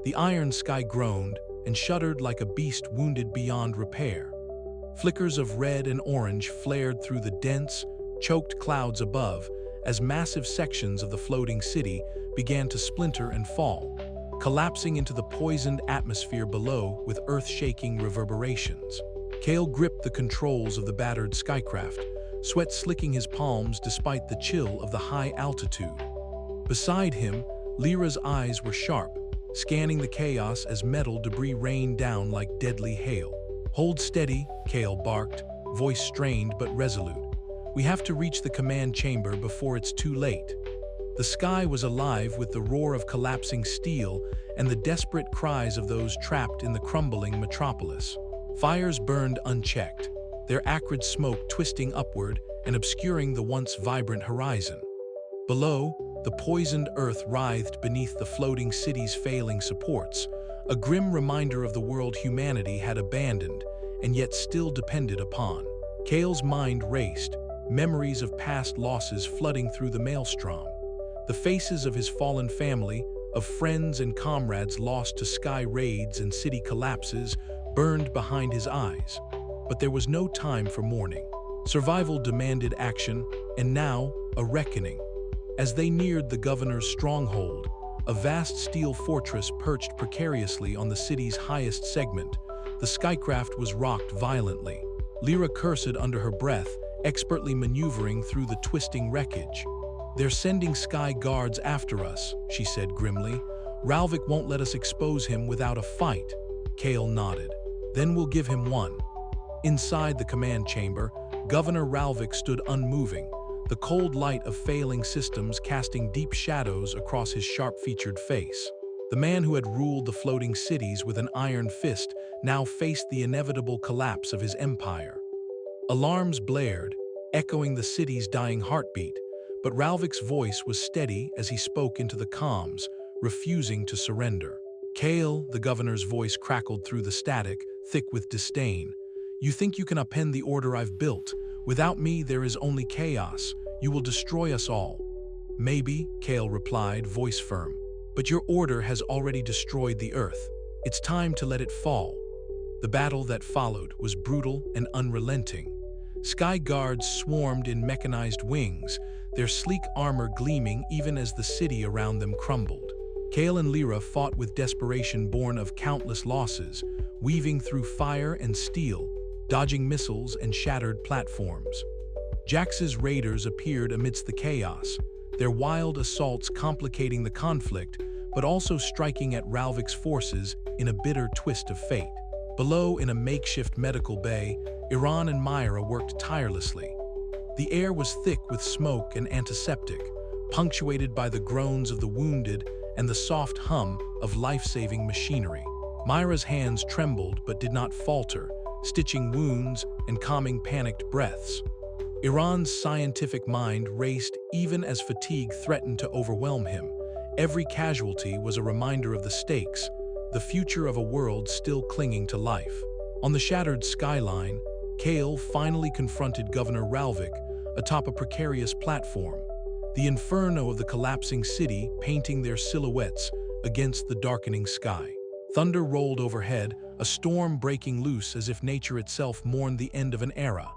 The iron sky groaned and shuddered like a beast wounded beyond repair. Flickers of red and orange flared through the dense, choked clouds above as massive sections of the floating city began to splinter and fall, collapsing into the poisoned atmosphere below with earth-shaking reverberations. Kale gripped the controls of the battered skycraft, sweat slicking his palms despite the chill of the high altitude. Beside him, Lyra's eyes were sharp, scanning the chaos as metal debris rained down like deadly hail. "Hold steady," Kale barked, voice strained but resolute. "We have to reach the command chamber before it's too late." The sky was alive with the roar of collapsing steel and the desperate cries of those trapped in the crumbling metropolis. Fires burned unchecked, their acrid smoke twisting upward and obscuring the once vibrant horizon. Below, the poisoned earth writhed beneath the floating city's failing supports, a grim reminder of the world humanity had abandoned and yet still depended upon. Kale's mind raced, memories of past losses flooding through the maelstrom. The faces of his fallen family, of friends and comrades lost to sky raids and city collapses, burned behind his eyes. But there was no time for mourning. Survival demanded action, and now, a reckoning. As they neared the governor's stronghold, a vast steel fortress perched precariously on the city's highest segment, the skycraft was rocked violently. Lyra cursed under her breath, expertly maneuvering through the twisting wreckage. "They're sending sky guards after us," she said grimly. "Ralvik won't let us expose him without a fight." Kale nodded. "Then we'll give him one." Inside the command chamber, Governor Ralvik stood unmoving, the cold light of failing systems casting deep shadows across his sharp-featured face. The man who had ruled the floating cities with an iron fist now faced the inevitable collapse of his empire. Alarms blared, echoing the city's dying heartbeat, but Ralvik's voice was steady as he spoke into the comms, refusing to surrender. "Kale," the governor's voice crackled through the static, thick with disdain. "You think you can upend the order I've built? Without me, there is only chaos. You will destroy us all." "Maybe," Kale replied, voice firm. "But your order has already destroyed the Earth. It's time to let it fall." The battle that followed was brutal and unrelenting. Sky guards swarmed in mechanized wings, their sleek armor gleaming even as the city around them crumbled. Kale and Lyra fought with desperation born of countless losses, weaving through fire and steel, dodging missiles and shattered platforms. Jax's raiders appeared amidst the chaos, their wild assaults complicating the conflict, but also striking at Ralvik's forces in a bitter twist of fate. Below, in a makeshift medical bay, Iran and Myra worked tirelessly. The air was thick with smoke and antiseptic, punctuated by the groans of the wounded and the soft hum of life-saving machinery. Myra's hands trembled but did not falter, stitching wounds and calming panicked breaths. Iran's scientific mind raced even as fatigue threatened to overwhelm him. Every casualty was a reminder of the stakes, the future of a world still clinging to life. On the shattered skyline, Kale finally confronted Governor Ralvik atop a precarious platform, the inferno of the collapsing city painting their silhouettes against the darkening sky. Thunder rolled overhead, a storm breaking loose as if nature itself mourned the end of an era.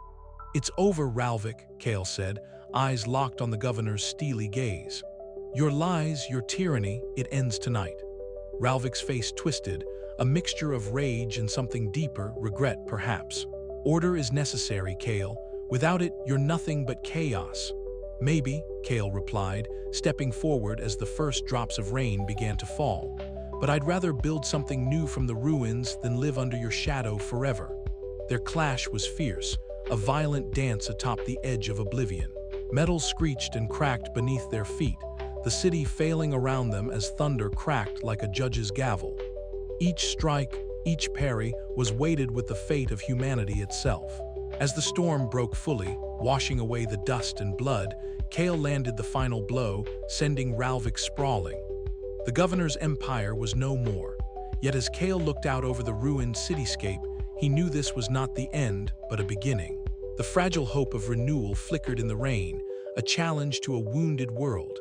"It's over, Ralvik," Kale said, eyes locked on the governor's steely gaze. "Your lies, your tyranny, it ends tonight." Ralvik's face twisted, a mixture of rage and something deeper, regret perhaps. "Order is necessary, Kale. Without it, you're nothing but chaos." "Maybe," Kale replied, stepping forward as the first drops of rain began to fall. "But I'd rather build something new from the ruins than live under your shadow forever." Their clash was fierce, a violent dance atop the edge of oblivion. Metal screeched and cracked beneath their feet, the city failing around them as thunder cracked like a judge's gavel. Each strike, each parry, was weighted with the fate of humanity itself. As the storm broke fully, washing away the dust and blood, Kale landed the final blow, sending Ralvik sprawling. The governor's empire was no more, yet as Kale looked out over the ruined cityscape, he knew this was not the end, but a beginning. The fragile hope of renewal flickered in the rain, a challenge to a wounded world.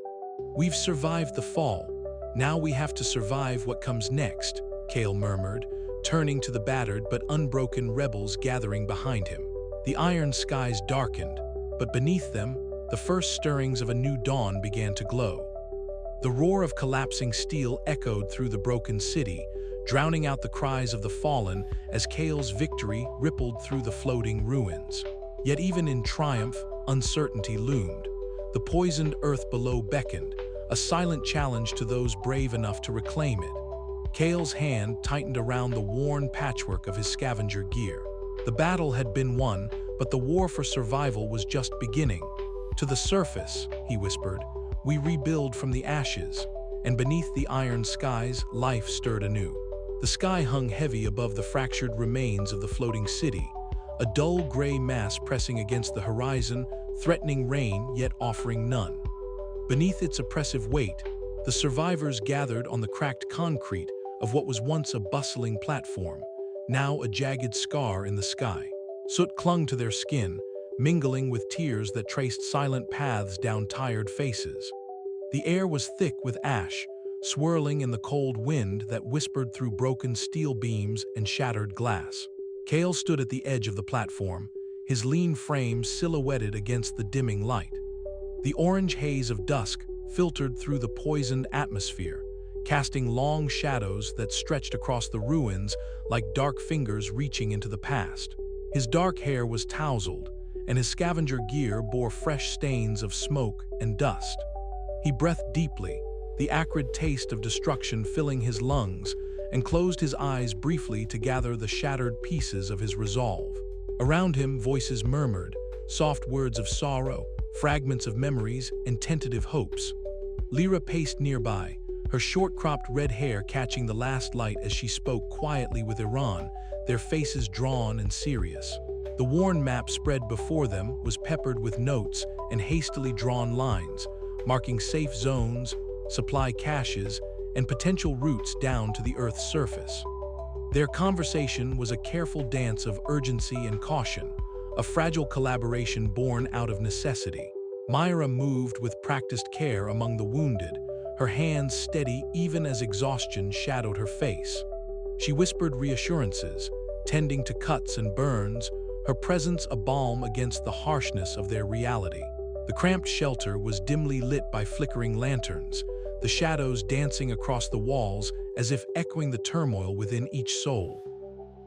"We've survived the fall. Now we have to survive what comes next, Kale murmured, turning to the battered but unbroken rebels gathering behind him. The iron skies darkened, but beneath them, the first stirrings of a new dawn began to glow. The roar of collapsing steel echoed through the broken city, drowning out the cries of the fallen as Kale's victory rippled through the floating ruins. Yet even in triumph, uncertainty loomed. The poisoned earth below beckoned, a silent challenge to those brave enough to reclaim it. Kale's hand tightened around the worn patchwork of his scavenger gear. The battle had been won, but the war for survival was just beginning. To the surface, he whispered, we rebuild from the ashes, and beneath the iron skies, life stirred anew. The sky hung heavy above the fractured remains of the floating city, a dull gray mass pressing against the horizon, threatening rain yet offering none. Beneath its oppressive weight, the survivors gathered on the cracked concrete of what was once a bustling platform, now a jagged scar in the sky. Soot clung to their skin, mingling with tears that traced silent paths down tired faces. The air was thick with ash, swirling in the cold wind that whispered through broken steel beams and shattered glass. Kale stood at the edge of the platform, his lean frame silhouetted against the dimming light. The orange haze of dusk filtered through the poisoned atmosphere, casting long shadows that stretched across the ruins like dark fingers reaching into the past. His dark hair was tousled, and his scavenger gear bore fresh stains of smoke and dust. He breathed deeply, the acrid taste of destruction filling his lungs, and closed his eyes briefly to gather the shattered pieces of his resolve. Around him, voices murmured, soft words of sorrow, fragments of memories, and tentative hopes. Lyra paced nearby, her short-cropped red hair catching the last light as she spoke quietly with Iran, their faces drawn and serious. The worn map spread before them was peppered with notes and hastily drawn lines, marking safe zones, supply caches, and potential routes down to the Earth's surface. Their conversation was a careful dance of urgency and caution, a fragile collaboration born out of necessity. Myra moved with practiced care among the wounded, her hands steady even as exhaustion shadowed her face. She whispered reassurances, tending to cuts and burns, her presence a balm against the harshness of their reality. The cramped shelter was dimly lit by flickering lanterns, the shadows dancing across the walls as if echoing the turmoil within each soul.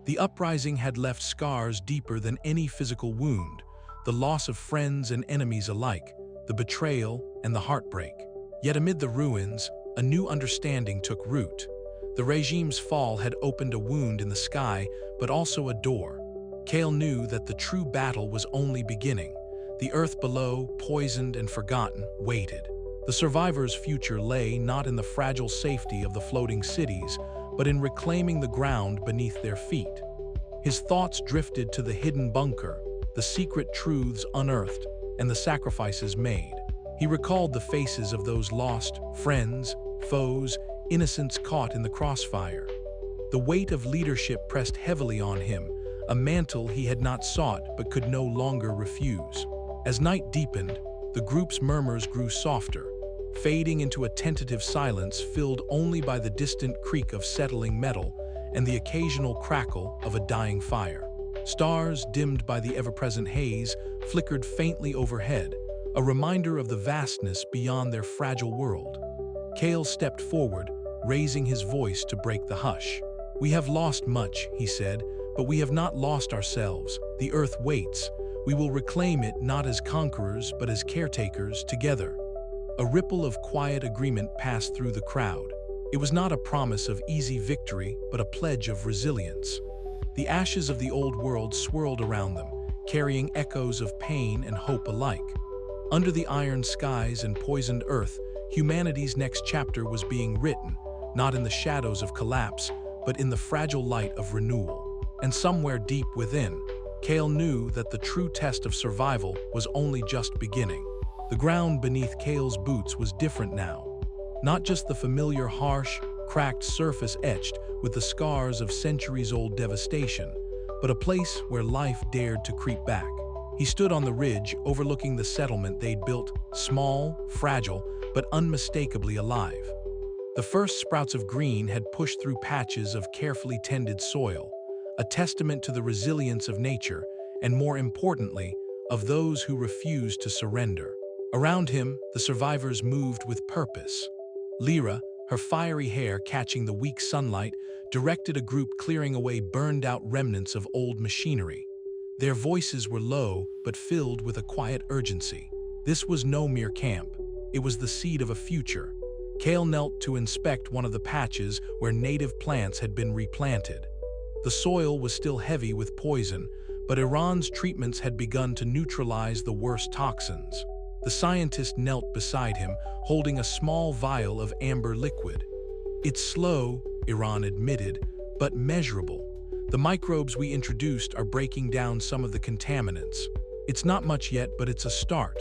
The uprising had left scars deeper than any physical wound, the loss of friends and enemies alike, the betrayal and the heartbreak. Yet amid the ruins, a new understanding took root. The regime's fall had opened a wound in the sky, but also a door. Kale knew that the true battle was only beginning. The earth below, poisoned and forgotten, waited. The survivors' future lay not in the fragile safety of the floating cities, but in reclaiming the ground beneath their feet. His thoughts drifted to the hidden bunker, the secret truths unearthed, and the sacrifices made. He recalled the faces of those lost, friends, foes, innocents caught in the crossfire. The weight of leadership pressed heavily on him, a mantle he had not sought but could no longer refuse. As night deepened, the group's murmurs grew softer, fading into a tentative silence filled only by the distant creak of settling metal and the occasional crackle of a dying fire. Stars, dimmed by the ever-present haze, flickered faintly overhead, a reminder of the vastness beyond their fragile world. Kale stepped forward, raising his voice to break the hush. "We have lost much," he said, "but we have not lost ourselves. The Earth waits. We will reclaim it not as conquerors, but as caretakers together." A ripple of quiet agreement passed through the crowd. It was not a promise of easy victory, but a pledge of resilience. The ashes of the old world swirled around them, carrying echoes of pain and hope alike. Under the iron skies and poisoned earth, humanity's next chapter was being written, not in the shadows of collapse, but in the fragile light of renewal. And somewhere deep within, Kale knew that the true test of survival was only just beginning. The ground beneath Kale's boots was different now. Not just the familiar harsh, cracked surface etched with the scars of centuries-old devastation, but a place where life dared to creep back. He stood on the ridge overlooking the settlement they'd built, small, fragile, but unmistakably alive. The first sprouts of green had pushed through patches of carefully tended soil, a testament to the resilience of nature, and more importantly, of those who refused to surrender. Around him, the survivors moved with purpose. Lyra, her fiery hair catching the weak sunlight, directed a group clearing away burned-out remnants of old machinery. Their voices were low, but filled with a quiet urgency. This was no mere camp. It was the seed of a future. Kale knelt to inspect one of the patches where native plants had been replanted. The soil was still heavy with poison, but Iran's treatments had begun to neutralize the worst toxins. The scientist knelt beside him, holding a small vial of amber liquid. "It's slow," Iran admitted, "but measurable. The microbes we introduced are breaking down some of the contaminants. It's not much yet, but it's a start."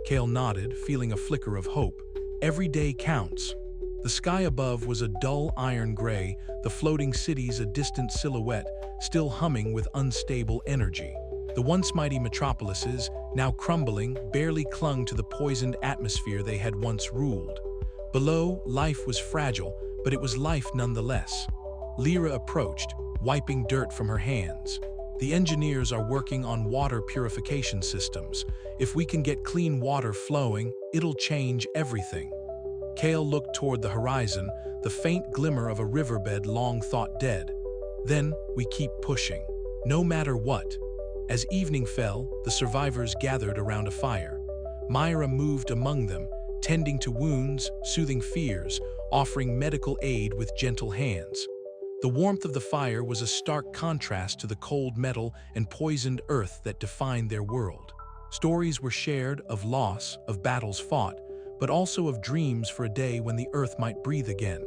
Kale nodded, feeling a flicker of hope. Every day counts. The sky above was a dull iron gray, the floating cities a distant silhouette, still humming with unstable energy. The once mighty metropolises, now crumbling, barely clung to the poisoned atmosphere they had once ruled. Below, life was fragile, but it was life nonetheless. Lyra approached, wiping dirt from her hands. "The engineers are working on water purification systems. If we can get clean water flowing, it'll change everything." Kale looked toward the horizon, the faint glimmer of a riverbed long thought dead. "Then we keep pushing, no matter what." As evening fell, the survivors gathered around a fire. Myra moved among them, tending to wounds, soothing fears, offering medical aid with gentle hands. The warmth of the fire was a stark contrast to the cold metal and poisoned earth that defined their world. Stories were shared of loss, of battles fought, but also of dreams for a day when the earth might breathe again.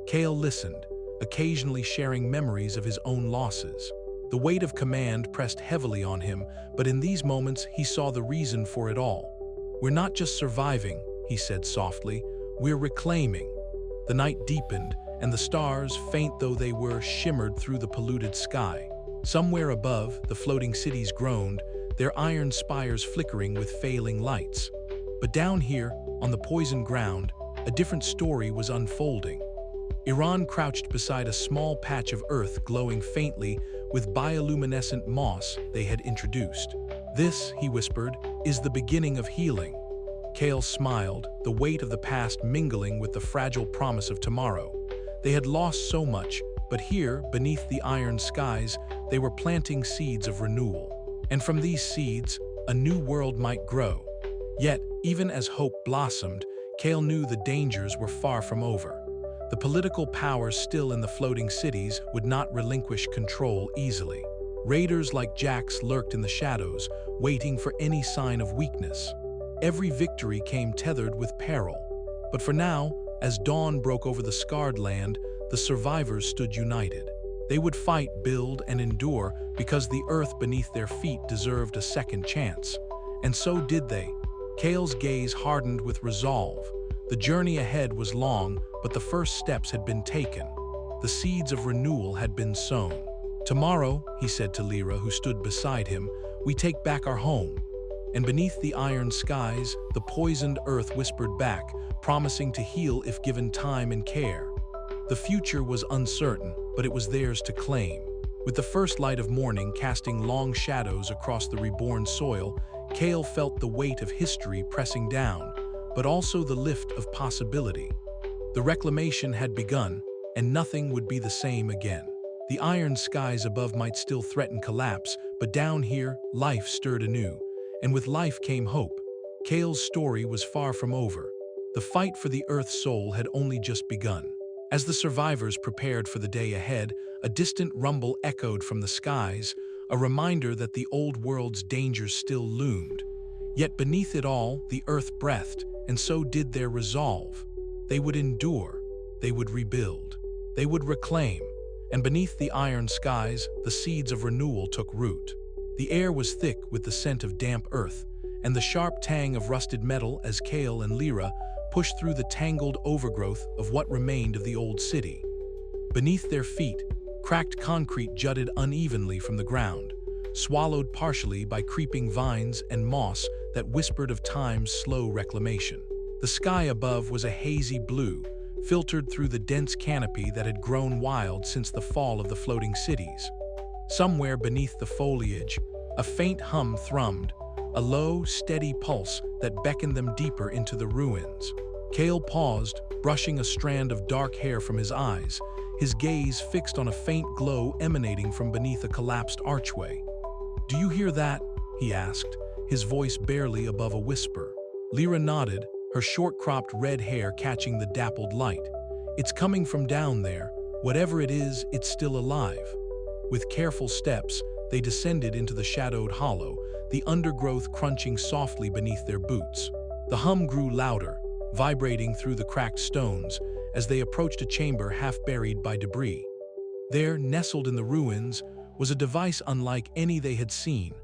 Kale listened, occasionally sharing memories of his own losses. The weight of command pressed heavily on him, but in these moments he saw the reason for it all. "We're not just surviving," he said softly, "we're reclaiming." The night deepened, and the stars, faint though they were, shimmered through the polluted sky. Somewhere above, the floating cities groaned, their iron spires flickering with failing lights. But down here, on the poisoned ground, a different story was unfolding. Iran crouched beside a small patch of earth glowing faintly with bioluminescent moss they had introduced. "This," he whispered, "is the beginning of healing." Kale smiled, the weight of the past mingling with the fragile promise of tomorrow. They had lost so much, but here, beneath the iron skies, they were planting seeds of renewal. And from these seeds, a new world might grow. Yet, even as hope blossomed, Kale knew the dangers were far from over. The political powers still in the floating cities would not relinquish control easily. Raiders like Jax lurked in the shadows, waiting for any sign of weakness. Every victory came tethered with peril. But for now, as dawn broke over the scarred land, the survivors stood united. They would fight, build, and endure because the earth beneath their feet deserved a second chance. And so did they. Kale's gaze hardened with resolve. The journey ahead was long, but the first steps had been taken. The seeds of renewal had been sown. "Tomorrow," he said to Lyra, who stood beside him, "we take back our home." And beneath the iron skies, the poisoned earth whispered back, promising to heal if given time and care. The future was uncertain, but it was theirs to claim. With the first light of morning casting long shadows across the reborn soil, Kale felt the weight of history pressing down, but also the lift of possibility. The reclamation had begun, and nothing would be the same again. The iron skies above might still threaten collapse, but down here, life stirred anew. And with life came hope. Kale's story was far from over. The fight for the Earth's soul had only just begun. As the survivors prepared for the day ahead, a distant rumble echoed from the skies, a reminder that the old world's dangers still loomed. Yet beneath it all, the Earth breathed, and so did their resolve. They would endure, they would rebuild, they would reclaim, and beneath the iron skies, the seeds of renewal took root. The air was thick with the scent of damp earth, and the sharp tang of rusted metal as Kale and Lyra pushed through the tangled overgrowth of what remained of the old city. Beneath their feet, cracked concrete jutted unevenly from the ground, swallowed partially by creeping vines and moss that whispered of time's slow reclamation. The sky above was a hazy blue, filtered through the dense canopy that had grown wild since the fall of the floating cities. Somewhere beneath the foliage, a faint hum thrummed, a low, steady pulse that beckoned them deeper into the ruins. Cale paused, brushing a strand of dark hair from his eyes, his gaze fixed on a faint glow emanating from beneath a collapsed archway. "Do you hear that?" he asked, his voice barely above a whisper. Lyra nodded, her short-cropped red hair catching the dappled light. "It's coming from down there. Whatever it is, it's still alive." With careful steps, they descended into the shadowed hollow, the undergrowth crunching softly beneath their boots. The hum grew louder, vibrating through the cracked stones as they approached a chamber half buried by debris. There, nestled in the ruins, was a device unlike any they had seen,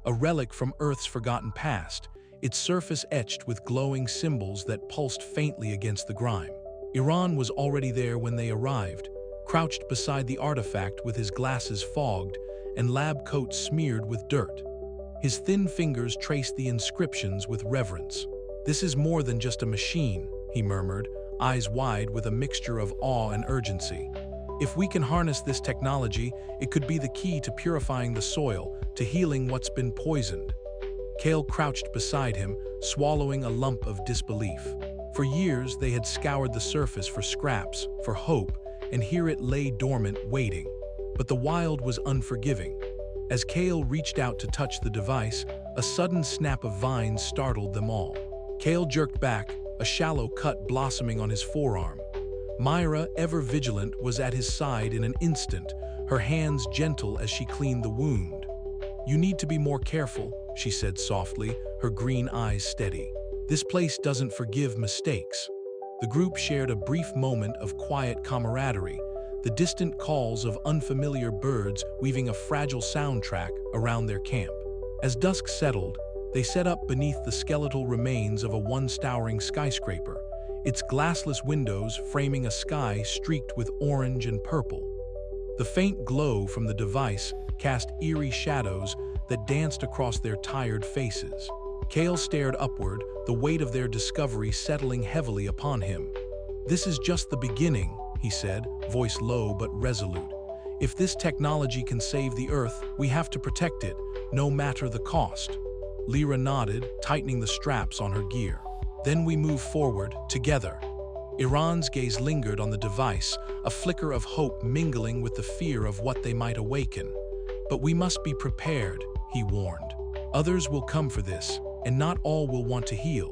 a relic from Earth's forgotten past, its surface etched with glowing symbols that pulsed faintly against the grime. Iran was already there when they arrived, crouched beside the artifact with his glasses fogged and lab coat smeared with dirt. His thin fingers traced the inscriptions with reverence. "This is more than just a machine," he murmured, eyes wide with a mixture of awe and urgency. "If we can harness this technology, it could be the key to purifying the soil, to healing what's been poisoned." Cale crouched beside him, swallowing a lump of disbelief. For years, they had scoured the surface for scraps, for hope, and here it lay dormant, waiting. But the wild was unforgiving. As Cale reached out to touch the device, a sudden snap of vines startled them all. Cale jerked back, a shallow cut blossoming on his forearm. Myra, ever vigilant, was at his side in an instant, her hands gentle as she cleaned the wound. "You need to be more careful," she said softly, her green eyes steady. "This place doesn't forgive mistakes." The group shared a brief moment of quiet camaraderie, the distant calls of unfamiliar birds weaving a fragile soundtrack around their camp. As dusk settled, they set up beneath the skeletal remains of a once-towering skyscraper, its glassless windows framing a sky streaked with orange and purple. The faint glow from the device cast eerie shadows that danced across their tired faces. Cale stared upward, the weight of their discovery settling heavily upon him. "This is just the beginning," he said, voice low but resolute. "If this technology can save the Earth, we have to protect it, no matter the cost." Lyra nodded, tightening the straps on her gear. "Then we move forward, together." Iran's gaze lingered on the device, a flicker of hope mingling with the fear of what they might awaken. "But we must be prepared," he warned. "Others will come for this, and not all will want to heal."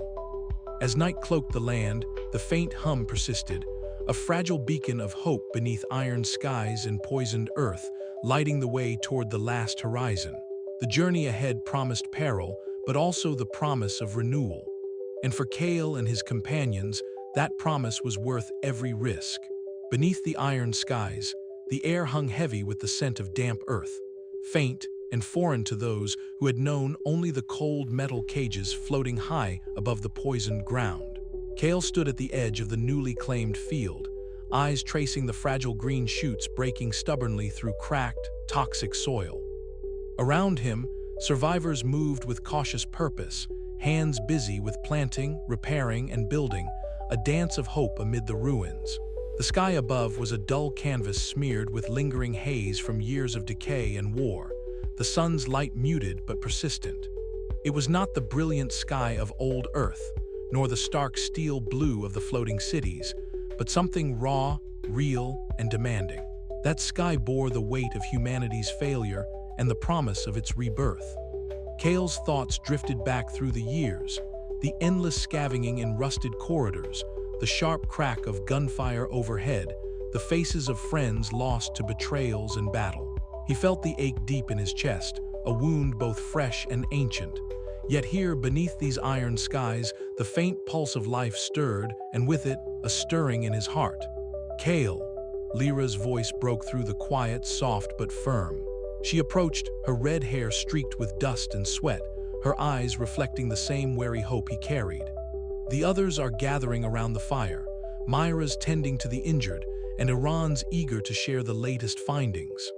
As night cloaked the land, the faint hum persisted, a fragile beacon of hope beneath iron skies and poisoned earth, lighting the way toward the last horizon. The journey ahead promised peril, but also the promise of renewal. And for Cale and his companions, that promise was worth every risk. Beneath the iron skies, the air hung heavy with the scent of damp earth, faint and foreign to those who had known only the cold metal cages floating high above the poisoned ground. Cale stood at the edge of the newly claimed field, eyes tracing the fragile green shoots breaking stubbornly through cracked, toxic soil. Around him, survivors moved with cautious purpose, hands busy with planting, repairing, and building, a dance of hope amid the ruins. The sky above was a dull canvas smeared with lingering haze from years of decay and war, the sun's light muted but persistent. It was not the brilliant sky of old Earth, nor the stark steel blue of the floating cities, but something raw, real, and demanding. That sky bore the weight of humanity's failure and the promise of its rebirth. Cale's thoughts drifted back through the years, the endless scavenging in rusted corridors, the sharp crack of gunfire overhead, the faces of friends lost to betrayals and battle. He felt the ache deep in his chest, a wound both fresh and ancient. Yet here, beneath these iron skies, the faint pulse of life stirred, and with it, a stirring in his heart. "Cale," Lyra's voice broke through the quiet, soft but firm. She approached, her red hair streaked with dust and sweat, her eyes reflecting the same wary hope he carried. "The others are gathering around the fire, Myra's tending to the injured, and Iran's eager to share the latest findings."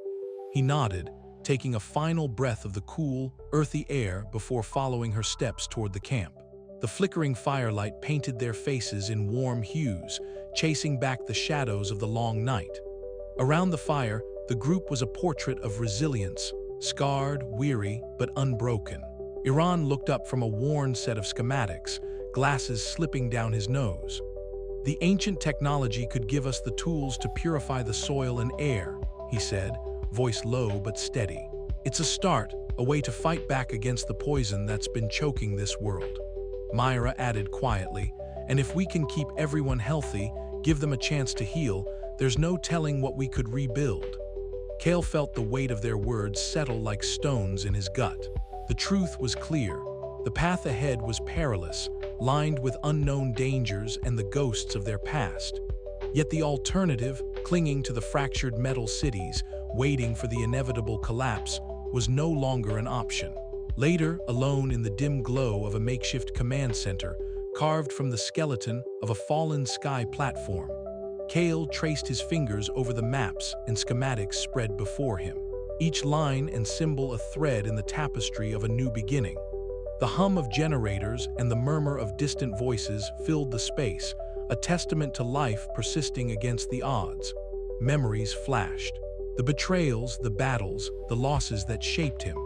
He nodded, taking a final breath of the cool, earthy air before following her steps toward the camp. The flickering firelight painted their faces in warm hues, chasing back the shadows of the long night. Around the fire, the group was a portrait of resilience, scarred, weary, but unbroken. Iran looked up from a worn set of schematics, glasses slipping down his nose. "The ancient technology could give us the tools to purify the soil and air," he said, voice low but steady. "It's a start, a way to fight back against the poison that's been choking this world." Myra added quietly, "And if we can keep everyone healthy, give them a chance to heal, there's no telling what we could rebuild." Cale felt the weight of their words settle like stones in his gut. The truth was clear. The path ahead was perilous, lined with unknown dangers and the ghosts of their past. Yet the alternative, clinging to the fractured metal cities, waiting for the inevitable collapse, was no longer an option. Later, alone in the dim glow of a makeshift command center, carved from the skeleton of a fallen sky platform, Cale traced his fingers over the maps and schematics spread before him, each line and symbol a thread in the tapestry of a new beginning. The hum of generators and the murmur of distant voices filled the space, a testament to life persisting against the odds. Memories flashed. The betrayals, the battles, the losses that shaped him.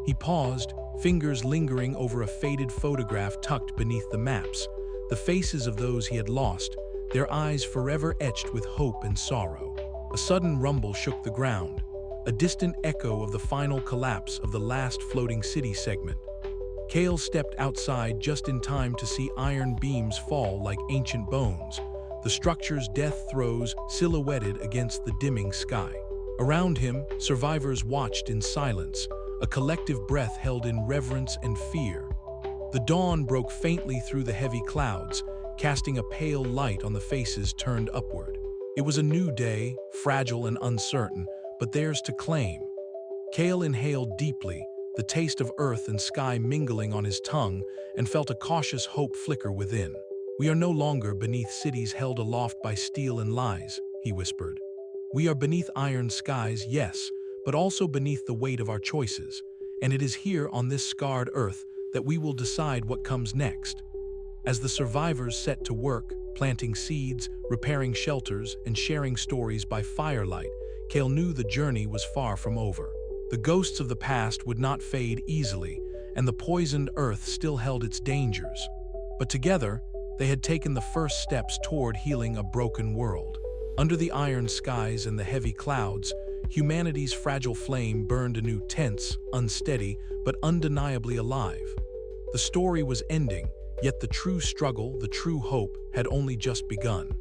He paused, fingers lingering over a faded photograph tucked beneath the maps, the faces of those he had lost, their eyes forever etched with hope and sorrow. A sudden rumble shook the ground, a distant echo of the final collapse of the last floating city segment. Cale stepped outside just in time to see iron beams fall like ancient bones, the structure's death throes silhouetted against the dimming sky. Around him, survivors watched in silence, a collective breath held in reverence and fear. The dawn broke faintly through the heavy clouds, casting a pale light on the faces turned upward. It was a new day, fragile and uncertain, but theirs to claim. Cale inhaled deeply, the taste of earth and sky mingling on his tongue, and felt a cautious hope flicker within. "We are no longer beneath cities held aloft by steel and lies," he whispered. "We are beneath iron skies, yes, but also beneath the weight of our choices, and it is here on this scarred earth that we will decide what comes next." As the survivors set to work, planting seeds, repairing shelters, and sharing stories by firelight, Cale knew the journey was far from over. The ghosts of the past would not fade easily, and the poisoned earth still held its dangers. But together, they had taken the first steps toward healing a broken world. Under the iron skies and the heavy clouds, humanity's fragile flame burned anew, tense, unsteady, but undeniably alive. The story was ending, yet the true struggle, the true hope, had only just begun.